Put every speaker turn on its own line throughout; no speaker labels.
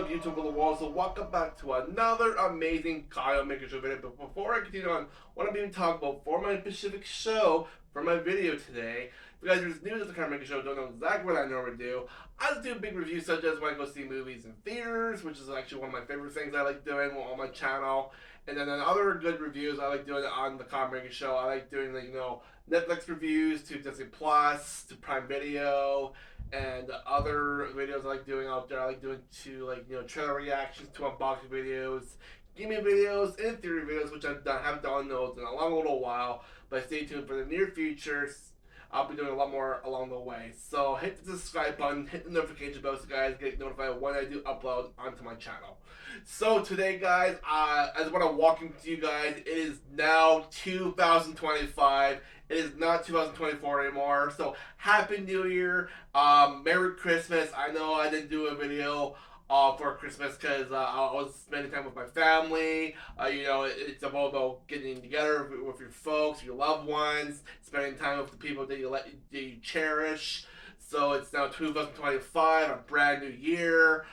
beloved YouTube of the world, so welcome back to another amazing Kyle Minger Show video. But before I continue on, what I'm going to talk about for my specific show, for my video today, if you guys are new to the Kyle Minger Show, don't know exactly what I normally do, I just do big reviews such as when I go see movies in theaters, which is actually one of my favorite things I like doing on my channel. And then other good reviews I like doing on the Kyle Minger Show. I like doing Netflix reviews to Disney Plus, to Prime Video, and other videos I like doing out there. I like doing trailer reactions to unboxing videos, gaming videos, and theory videos, which haven't done those in a long little while. But stay tuned for the near future. I'll be doing a lot more along the way. So hit the subscribe button, hit the notification bell so guys get notified when I do upload onto my channel. So today, guys, as what I'm walking to you guys, it is now 2025. It is not 2024 anymore. So Happy New Year, Merry Christmas. I know I didn't do a video for Christmas because I was spending time with my family. It's about getting together with your folks, your loved ones, spending time with the people that you cherish. So it's now 2025, a brand new year.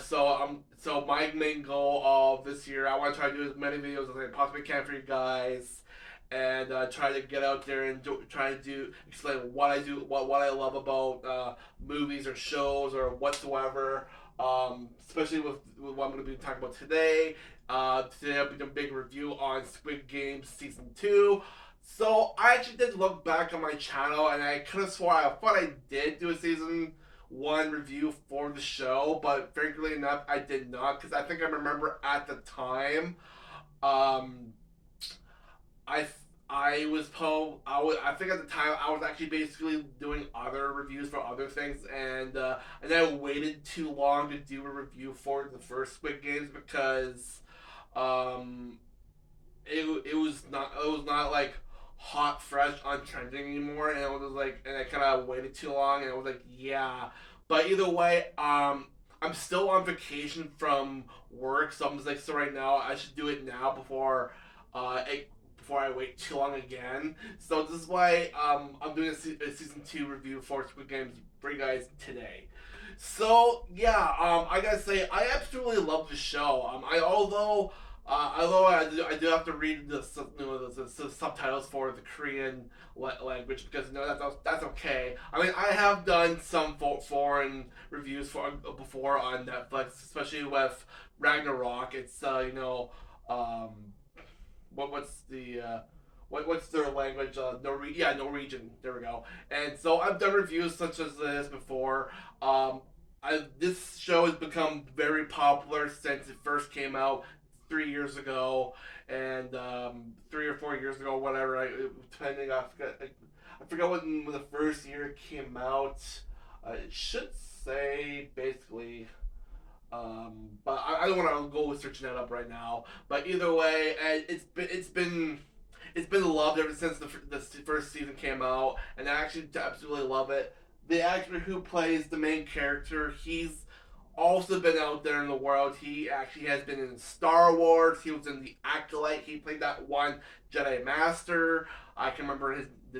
So my main goal of this year, I want to try to do as many videos as I possibly can for you guys, and try to get out there and explain what I do, what I love about movies or shows or whatsoever. Especially with what I'm going to be talking about today. Today I'll be doing a big review on Squid Game Season 2. So I actually did look back on my channel and I could have swore I thought I did do a Season 1 review for the show, but frankly enough I did not, because I think I remember at the time I think at the time I was actually basically doing other reviews for other things, and I waited too long to do a review for the first Squid Games because it was not like hot, fresh, on trending anymore, and it was like, and I kind of waited too long, and it was like, yeah. But either way, I'm still on vacation from work, so I'm just like, so right now I should do it now before I wait too long again. So this is why I'm doing a season 2 review for Squid Games for you guys today. So yeah, I gotta say I absolutely love the show. Although I do have to read the subtitles for the Korean language, because that's okay. I mean, I have done some foreign reviews before on Netflix, especially with Ragnarok. It's what's their language? Norwegian. There we go. And so I've done reviews such as this before. This show has become very popular since it first came out 3 years ago, and 3 or 4 years ago, whatever. Depending, I forgot when the first year it came out. It should say basically. But I don't want to go searching that up right now. But either way, it's been loved ever since the first season came out, and I actually absolutely love it. The actor who plays the main character, he's also been out there in the world. He actually has been in Star Wars. He was in The Acolyte. He played that one Jedi Master. I can remember the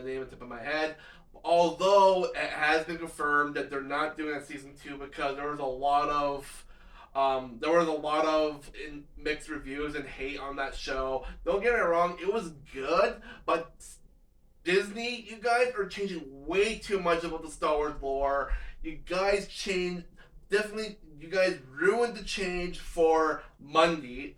name on the tip of my head. Although it has been confirmed that they're not doing a season 2 because there was a lot of mixed reviews and hate on that show. Don't get me wrong, it was good, but Disney, you guys are changing way too much about the Star Wars lore. You guys ruined the change for Mundy.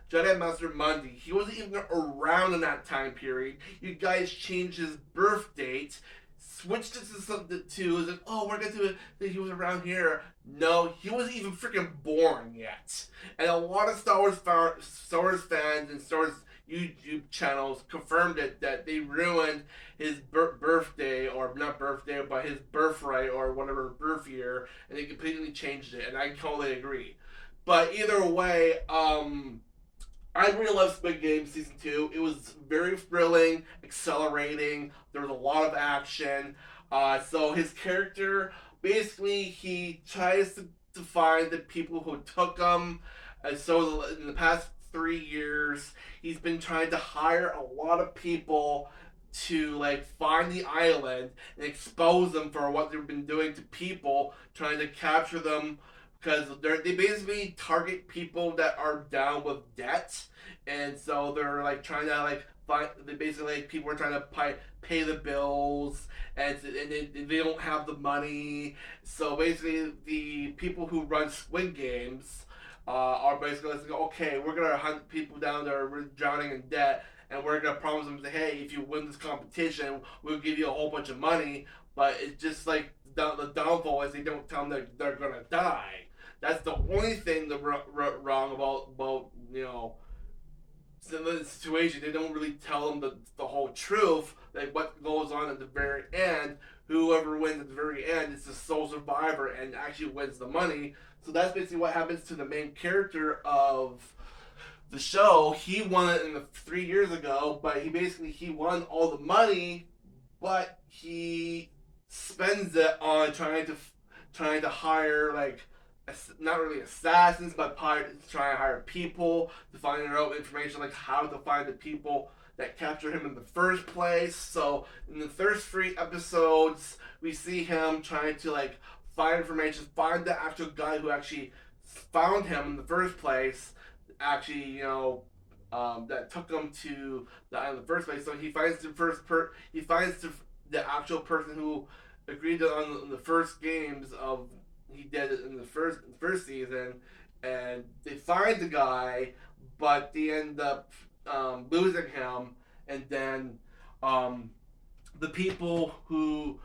Jedi Master Mundy. He wasn't even around in that time period. You guys changed his birth date, switched it to something like, oh, we're gonna do it that he was around here. No, he wasn't even freaking born yet. And a lot of Star Wars fans and Star Wars YouTube channels confirmed it, that they ruined his birthday, or not birthday, but his birthright, or whatever, birth year, and they completely changed it, and I totally agree. But either way, I really love Squid Game Season 2. It was very thrilling, exhilarating. There was a lot of action. So his character, basically, he tries to find the people who took him. And so in the past 3 years, he's been trying to hire a lot of people to find the island and expose them for what they've been doing to people, trying to capture them because they basically target people that are down with debt, and so they're like trying to like find. They basically like people are trying to pay the bills, and they don't have the money. So basically, the people who run Squid Games are basically like, okay, we're gonna hunt people down that are drowning in debt, and we're gonna promise them, hey, if you win this competition, we'll give you a whole bunch of money. But it's just like the downfall is they don't tell them that they're gonna die. That's the only thing that wrong about the situation. They don't really tell them the whole truth, like what goes on at the very end. Whoever wins at the very end is the sole survivor and actually wins the money. So that's basically what happens to the main character of the show. He won it in 3 years ago, but he won all the money, but he spends it on trying to hire like not really assassins, but trying to hire people to find out information like how to find the people that captured him in the first place. So in the first 3 episodes, we see him trying to like find information, find the actual guy who actually found him in the first place. Actually, that took him to the island in the first place. So he finds the actual person who agreed on the first games of he did it in the first season, and they find the guy, but they end up losing him, and then the people who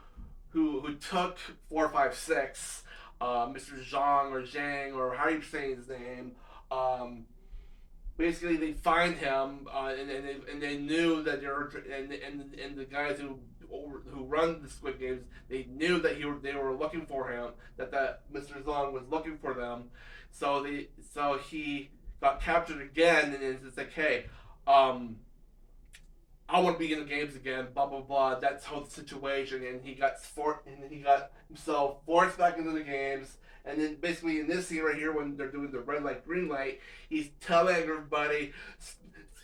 took 456, Mr. Zhang or Zhang or how you say his name, basically they find him, and they knew that they were, and the guys who run the Squid Games, they knew that they were looking for him, that Mr. Zong was looking for them, so he got captured again, and it's like, hey, I want to be in the games again, blah blah blah. That's how the situation, and he got himself forced back into the games. And then basically in this scene right here, when they're doing the red light, green light, he's telling everybody,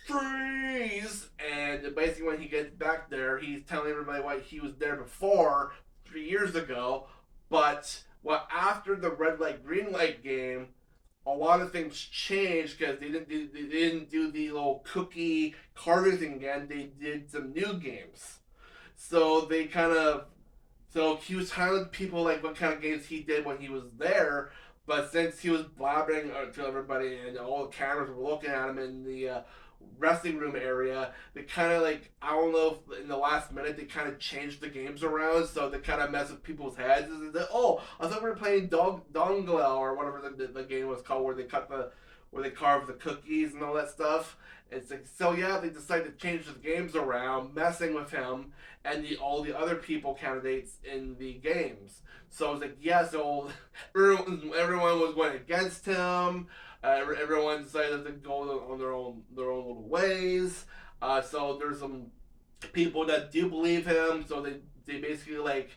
freeze! And basically when he gets back there, he's telling everybody why he was there before, 3 years ago. But after the red light, green light game, a lot of things changed because they didn't do the little cookie carving thing again. They did some new games. So they kind of so he was telling people like what kind of games he did when he was there, but since he was blabbering to everybody and all the cameras were looking at him in the wrestling room area, they kind of like, I don't know if in the last minute they kind of changed the games around, so they kind of mess with people's heads. Oh, I thought we were playing Dongle or whatever the game was called, where they carve the cookies and all that stuff. It's like, so yeah, they decided to change the games around, messing with him and all the other people candidates in the games. So it's like, yeah, so everyone was going against him. Everyone decided to go on their own little ways. So there's some people that do believe him. So they basically like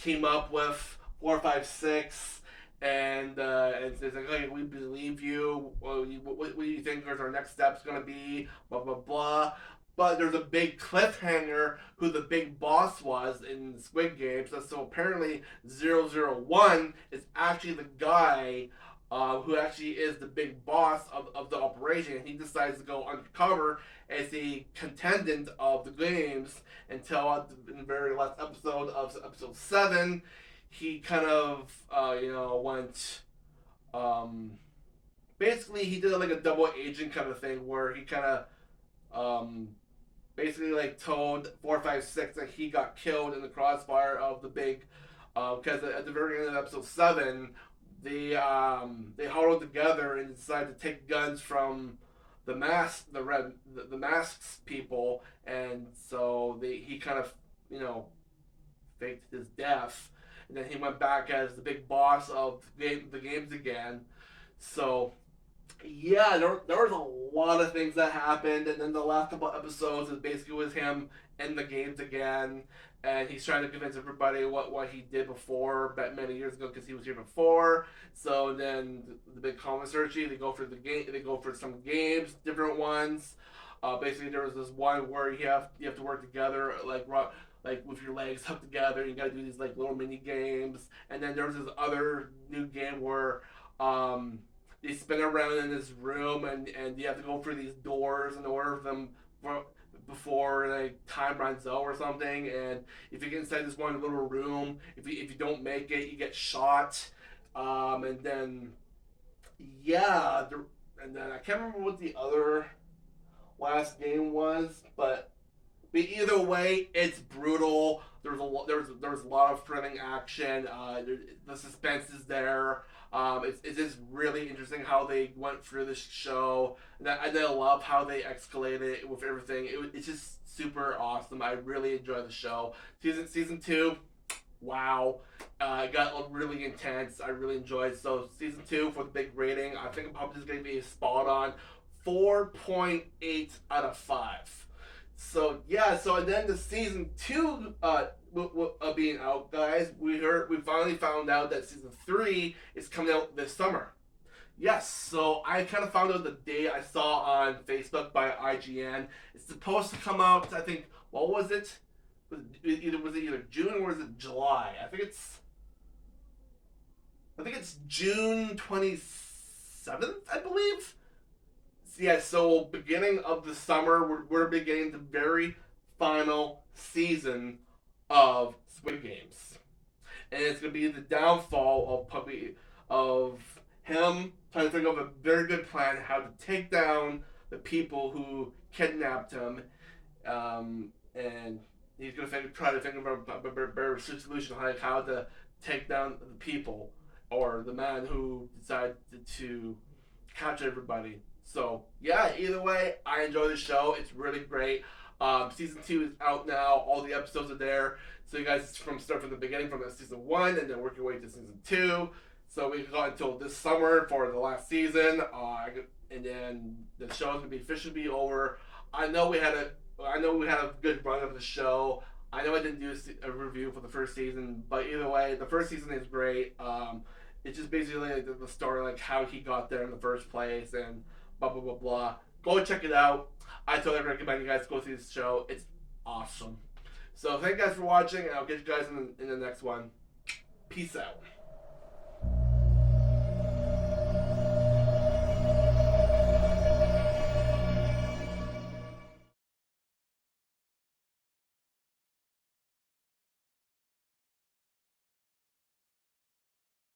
team up with 456 and it's like, hey, we believe you. What do you think is our next step's gonna be? Blah blah blah. But there's a big cliffhanger who the big boss was in the Squid Games. So apparently 001 is actually the guy who actually is the big boss of the operation. He decides to go undercover as a contendant of the games until in the very last episode of episode 7, he kind of, went. Basically, he did like a double agent kind of thing where he kind of basically like told 456 that he got killed in the crossfire of the big. Because at the very end of episode 7, they huddled together and decided to take guns from the masks people, and so he kind of faked his death, and then he went back as the big boss of the games again. So yeah, there was a lot of things that happened, and then the last couple episodes is basically with him in the games again, and he's trying to convince everybody what he did before, back many years ago, because he was here before. So then the big comment searching, they go for some games, different ones. Basically, there was this one where you have to work together, like with your legs up together. You got to do these like little mini games, and then there was this other new game where They spin around in this room, and you have to go through these doors in order for them for, before like time runs out or something. And if you get inside this one little room, if you don't make it, you get shot. And then yeah, and then I can't remember what the other last game was, but either way, it's brutal. There's a lot of thrilling action. The suspense is there. It's just really interesting how they went through this show, and I love how they escalated it with everything. It's just super awesome. I really enjoy the show. Season two, wow, it got really intense. I really enjoyed it. So season two for the big rating, I think I'm probably just gonna be spot on 4.8 out of 5. So yeah, so and then the season two being out, guys, we finally found out that season three is coming out this summer. Yes, so I kind of found out the day I saw on Facebook by IGN. It's supposed to come out. I think what was it? Was it either June or was it July? I think it's June 27th, I believe. Yeah, so beginning of the summer, we're beginning the very final season of Squid Games, and it's gonna be the downfall of him trying to think of a very good plan how to take down the people who kidnapped him, and he's gonna try to think of a better solution like how to take down the people or the man who decided to capture everybody. So yeah, either way, I enjoy the show. It's really great. Season two is out now. All the episodes are there. So you guys start from the beginning from season one and then work your way to season two. So we got until this summer for the last season, and then the show is gonna be officially over. I know we had a good run of the show. I know I didn't do a review for the first season, but either way, the first season is great. It's just basically like the story, like how he got there in the first place, and blah blah blah blah. Go check it out. I totally recommend you guys go see this show. It's awesome. So thank you guys for watching, and I'll get you guys in the next one. Peace out.